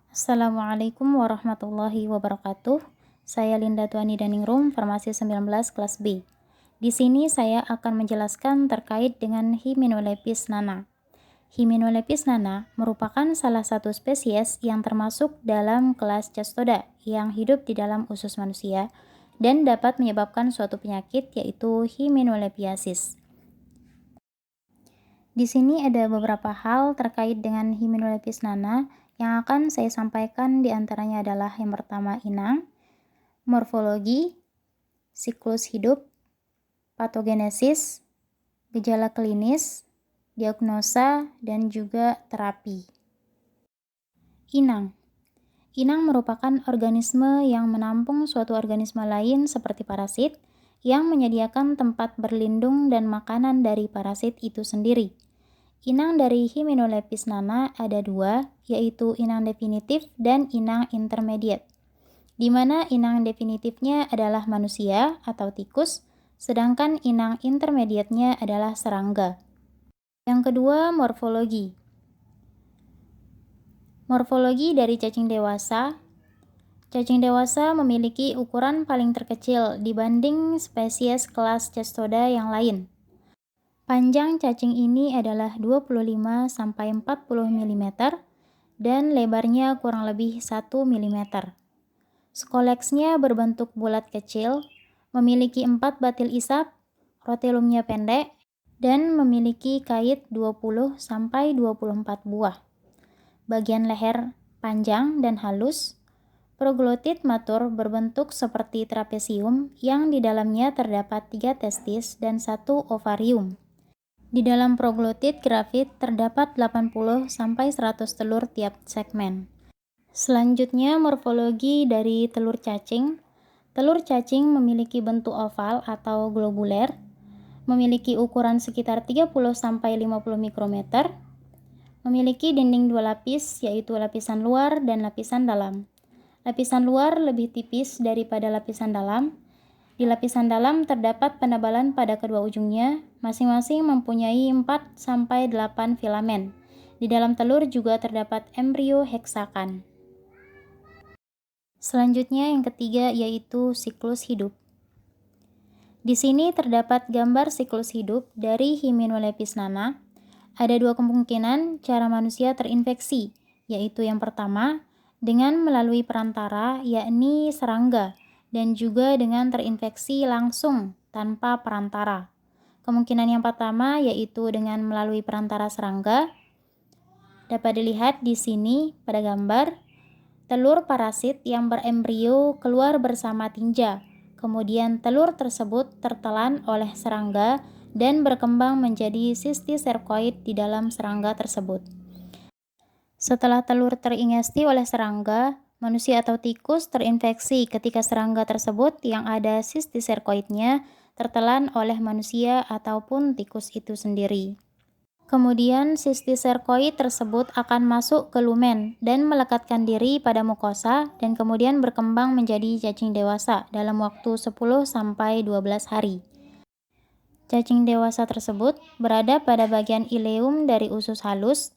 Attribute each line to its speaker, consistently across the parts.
Speaker 1: Assalamualaikum warahmatullahi wabarakatuh. Saya Linda Tuani Daningrum, Farmasi 19 kelas B. Di sini saya akan menjelaskan terkait dengan Hymenolapis nana. Hymenolapis nana merupakan salah satu spesies yang termasuk dalam kelas Cestoda yang hidup di dalam usus manusia dan dapat menyebabkan suatu penyakit yaitu Hymenolapiasis. Di sini ada beberapa hal terkait dengan Hymenolapis nana yang akan saya sampaikan. Di antaranya adalah yang pertama inang, morfologi, siklus hidup, patogenesis, gejala klinis, diagnosa, dan juga terapi. Inang. Inang merupakan organisme yang menampung suatu organisme lain seperti parasit yang menyediakan tempat berlindung dan makanan dari parasit itu sendiri. Inang dari Hymenolapis nana ada dua, yaitu inang definitif dan inang intermediate, di mana inang definitifnya adalah manusia atau tikus, sedangkan inang intermediate-nya adalah serangga. Yang kedua, morfologi. Morfologi dari cacing dewasa. Cacing dewasa memiliki ukuran paling terkecil dibanding spesies kelas Cestoda yang lain. Panjang cacing ini adalah 25-40 mm dan lebarnya kurang lebih 1 mm. Skolexnya berbentuk bulat kecil, memiliki 4 batil isap, rotelumnya pendek, dan memiliki kait 20-24 buah. Bagian leher panjang dan halus. Proglotit matur berbentuk seperti trapesium yang di dalamnya terdapat 3 testis dan 1 ovarium. Di dalam proglotit grafit terdapat 80-100 telur tiap segmen. Selanjutnya, morfologi dari telur cacing. Telur cacing memiliki bentuk oval atau globuler, memiliki ukuran sekitar 30-50 mikrometer, memiliki dinding dua lapis, yaitu lapisan luar dan lapisan dalam. Lapisan luar lebih tipis daripada lapisan dalam. Di lapisan dalam terdapat penebalan pada kedua ujungnya, masing-masing mempunyai 4-8 filamen. Di dalam telur juga terdapat embrio heksakan. Selanjutnya yang ketiga yaitu siklus hidup. Di sini terdapat gambar siklus hidup dari Hymenolapis nana. Ada dua kemungkinan cara manusia terinfeksi, yaitu yang pertama dengan melalui perantara yakni serangga, dan juga dengan terinfeksi langsung tanpa perantara. Kemungkinan yang pertama yaitu dengan melalui perantara serangga. Dapat dilihat di sini pada gambar, telur parasit yang berembrio keluar bersama tinja. Kemudian telur tersebut tertelan oleh serangga dan berkembang menjadi sistiserkoid di dalam serangga tersebut. Setelah telur teringesti oleh serangga, manusia atau tikus terinfeksi ketika serangga tersebut yang ada sistiserkoidnya tertelan oleh manusia ataupun tikus itu sendiri. Kemudian sistiserkoid tersebut akan masuk ke lumen dan melekatkan diri pada mukosa dan kemudian berkembang menjadi cacing dewasa dalam waktu 10-12 hari. Cacing dewasa tersebut berada pada bagian ileum dari usus halus.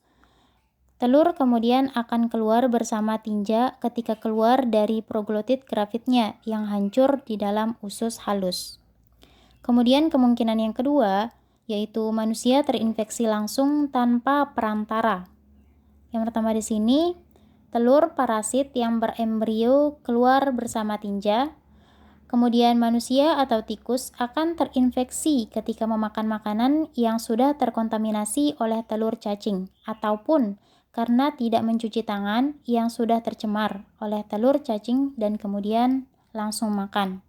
Speaker 1: Telur kemudian akan keluar bersama tinja ketika keluar dari proglotit grafitnya yang hancur di dalam usus halus. Kemudian kemungkinan yang kedua, yaitu manusia terinfeksi langsung tanpa perantara. Yang pertama di sini, telur parasit yang berembrio keluar bersama tinja. Kemudian manusia atau tikus akan terinfeksi ketika memakan makanan yang sudah terkontaminasi oleh telur cacing, ataupun karena tidak mencuci tangan yang sudah tercemar oleh telur cacing dan kemudian langsung makan.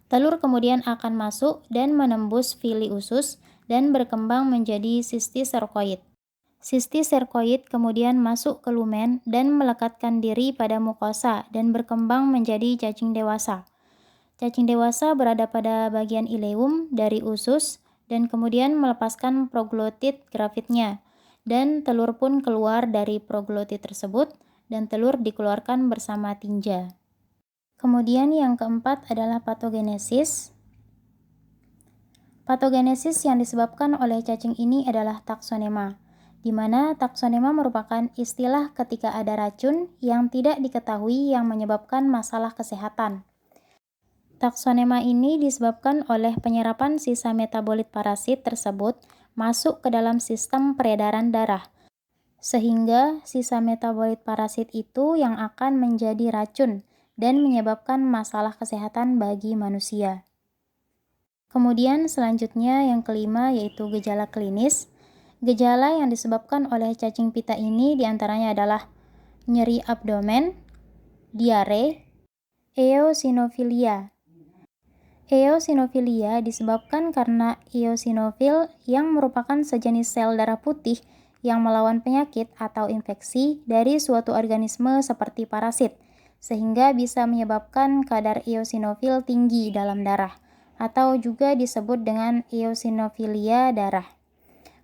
Speaker 1: Telur kemudian akan masuk dan menembus fili usus dan berkembang menjadi sistiserkoid. Sistiserkoid kemudian masuk ke lumen dan melekatkan diri pada mukosa dan berkembang menjadi cacing dewasa. Cacing dewasa berada pada bagian ileum dari usus dan kemudian melepaskan proglotit grafitnya. Dan telur pun keluar dari proglotit tersebut dan telur dikeluarkan bersama tinja. Kemudian yang keempat adalah patogenesis. Patogenesis yang disebabkan oleh cacing ini adalah taksonema. di mana taksonema merupakan istilah ketika ada racun yang tidak diketahui yang menyebabkan masalah kesehatan. Taksonema ini disebabkan oleh penyerapan sisa metabolit parasit tersebut masuk ke dalam sistem peredaran darah, sehingga sisa metabolit parasit itu yang akan menjadi racun dan menyebabkan masalah kesehatan bagi manusia. Kemudian selanjutnya yang kelima yaitu gejala klinis. Gejala yang disebabkan oleh cacing pita ini diantaranya adalah nyeri abdomen, diare, eosinofilia. Eosinofilia disebabkan karena eosinofil yang merupakan sejenis sel darah putih yang melawan penyakit atau infeksi dari suatu organisme seperti parasit, sehingga bisa menyebabkan kadar eosinofil tinggi dalam darah, atau juga disebut dengan eosinofilia darah.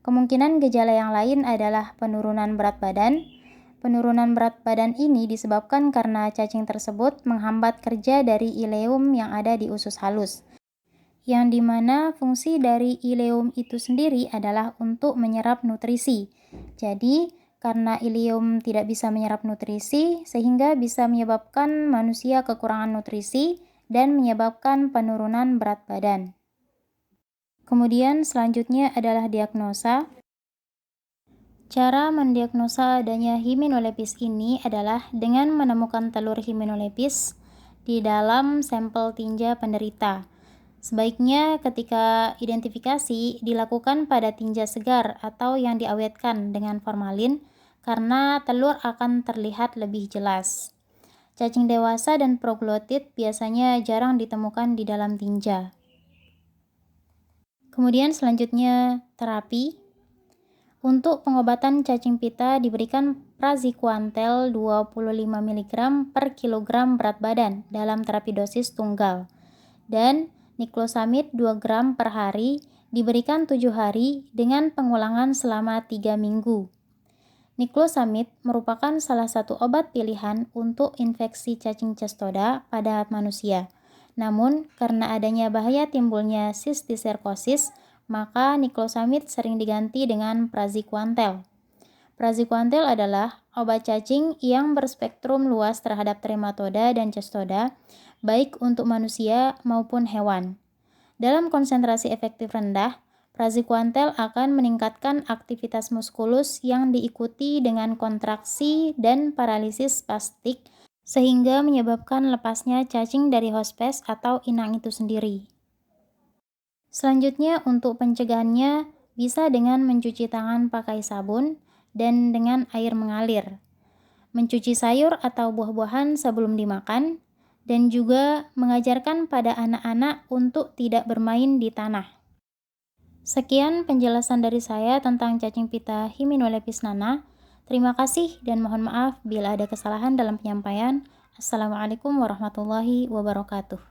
Speaker 1: Kemungkinan gejala yang lain adalah penurunan berat badan. Penurunan berat badan ini disebabkan karena cacing tersebut menghambat kerja dari ileum yang ada di usus halus, yang dimana fungsi dari ileum itu sendiri adalah untuk menyerap nutrisi. Jadi, karena ileum tidak bisa menyerap nutrisi, sehingga bisa menyebabkan manusia kekurangan nutrisi dan menyebabkan penurunan berat badan. Kemudian selanjutnya adalah diagnosa. Cara mendiagnosa adanya Hymenolepis ini adalah dengan menemukan telur Hymenolepis di dalam sampel tinja penderita. Sebaiknya ketika identifikasi dilakukan pada tinja segar atau yang diawetkan dengan formalin karena telur akan terlihat lebih jelas. Cacing dewasa dan proglotit biasanya jarang ditemukan di dalam tinja. Kemudian selanjutnya terapi. Untuk pengobatan cacing pita diberikan praziquantel 25 mg per kilogram berat badan dalam terapi dosis tunggal. Dan niclosamid 2 gram per hari diberikan 7 hari dengan pengulangan selama 3 minggu. Niclosamid merupakan salah satu obat pilihan untuk infeksi cacing cestoda pada manusia. Namun, karena adanya bahaya timbulnya sistiserkosis, maka niclosamid sering diganti dengan praziquantel. Praziquantel adalah obat cacing yang berspektrum luas terhadap trematoda dan cestoda, baik untuk manusia maupun hewan. Dalam konsentrasi efektif rendah, praziquantel akan meningkatkan aktivitas muskulus yang diikuti dengan kontraksi dan paralisis spastik, sehingga menyebabkan lepasnya cacing dari hospes atau inang itu sendiri. Selanjutnya untuk pencegahannya bisa dengan mencuci tangan pakai sabun dan dengan air mengalir, mencuci sayur atau buah-buahan sebelum dimakan, dan juga mengajarkan pada anak-anak untuk tidak bermain di tanah. Sekian penjelasan dari saya tentang cacing pita Hymenolepis nana. Terima kasih dan mohon maaf bila ada kesalahan dalam penyampaian. Assalamualaikum warahmatullahi wabarakatuh.